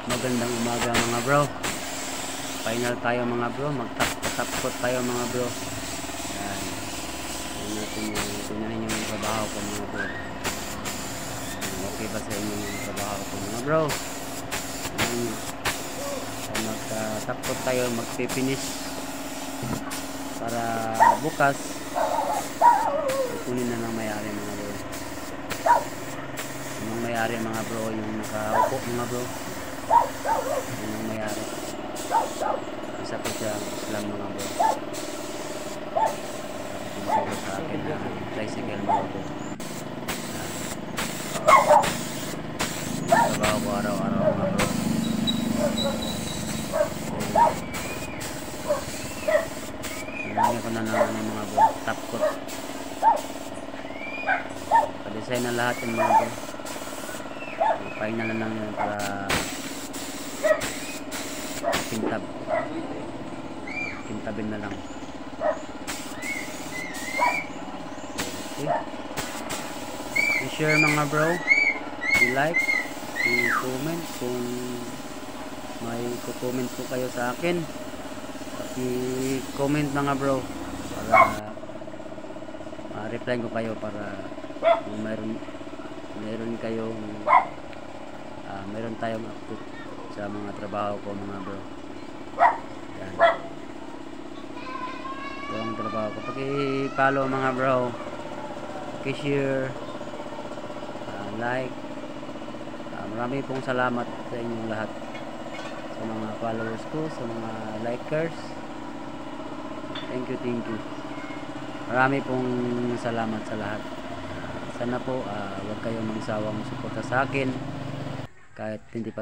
Magandang umaga mga bro. Final tayo mga bro. Magtapkot tayo mga bro. Yan. Tingnan natin yung trabaho ko mga bro. Okay ba sa inyo yung trabaho ko mga bro? Magtapkot tayo. Magpipinish. Para bukas kunin na ng may-ari mga bro. Yung may-ari mga bro, yung nakaupo mga bro, yung may-ari isa po siya Islam mga bro. Pinagsawa sa akin na tricycle mga bro. Trabaho ko araw-araw mga bro. Nilagyan ko na mga bro, top coat. Pa-design na lahat yung mga bro. Final na lang yun para kintabin na lang. Okay. I-share mga bro, i-like, i-comment kung may comment po kayo sa akin. I-comment mga bro para reply ko kayo, para kung meron kayong meron tayong update sa mga trabaho ko mga bro. Yan. Ito ang trabaho ko. Paki-follow mga bro, paki-share, like. Marami pong salamat sa inyong lahat, sa mga followers ko, sa mga likers. Thank you. Marami pong salamat sa lahat. Sana po huwag kayong magsawang suporta sa akin kahit hindi pa